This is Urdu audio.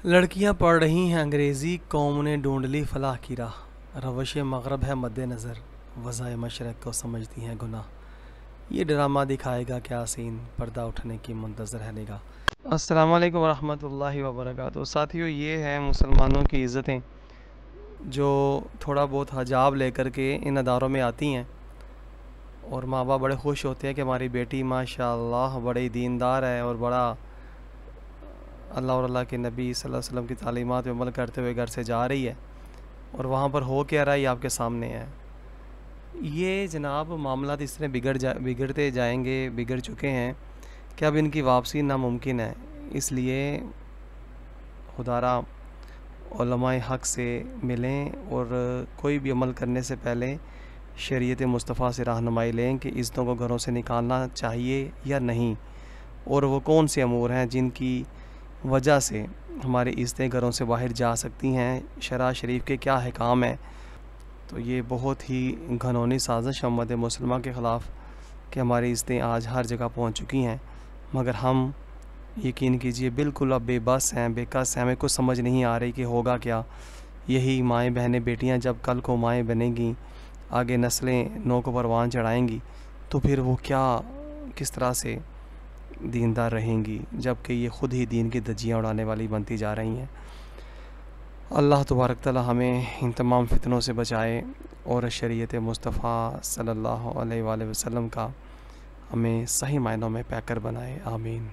لڑکیاں پڑھ رہی ہیں انگریزی، قوم نے ڈھونڈ لی فلاح کی راہ، روش مغرب ہے مد نظر، وضع مشرق کو سمجھتی ہیں گناہ، یہ ڈرامہ دکھائے گا کیا سین، پردہ اٹھنے کی منتظر ہے نگاہ۔ السلام علیکم ورحمۃ اللہ وبرکاتہ۔ ساتھیو، یہ ہیں مسلمانوں کی عزتیں جو تھوڑا بہت حجاب لے کر کے ان اداروں میں آتی ہیں، اور ماں باپ بڑے خوش ہوتے ہیں کہ ہماری بیٹی ماشاءاللہ بڑی دیندار ہے اور بڑا اللہ اور اللہ کے نبی صلی اللہ علیہ وسلم کی تعلیمات پہ عمل کرتے ہوئے گھر سے جا رہی ہے، اور وہاں پر ہو کیا رہا ہے یہ آپ کے سامنے ہے۔ یہ جناب معاملات اس طرح بگڑتے جائیں گے، بگڑ چکے ہیں کہ اب ان کی واپسی ناممکن ہے۔ اس لیے خدارا علماء حق سے ملیں اور کوئی بھی عمل کرنے سے پہلے شریعت مصطفیٰ سے رہنمائی لیں کہ عزتوں کو گھروں سے نکالنا چاہیے یا نہیں، اور وہ کون سے امور ہیں جن کی وجہ سے ہماری عزتیں گھروں سے باہر جا سکتی ہیں، شرع شریف کے کیا احکام ہیں۔ تو یہ بہت ہی گھنونی سازش ہے امت مسلمہ کے خلاف کہ ہماری عزتیں آج ہر جگہ پہنچ چکی ہیں، مگر ہم یقین کیجئے بالکل اب بے بس ہیں، بے کس ہیں، ہمیں کچھ سمجھ نہیں آ رہی کہ ہوگا کیا۔ یہی مائیں بہنیں بیٹیاں جب کل کو مائیں بنیں گی، آگے نسلیں نو کو پروان چڑھائیں گی، تو پھر وہ کس طرح سے دیندار رہیں گی، جبکہ یہ خود ہی دین کی دھجیاں اڑانے والی بنتی جا رہی ہیں۔ اللہ تبارک تعالی ہمیں ان تمام فتنوں سے بچائے اور شریعت مصطفیٰ صلی اللہ علیہ وآلہ وسلم کا ہمیں صحیح معنوں میں پیکر بنائے، آمین۔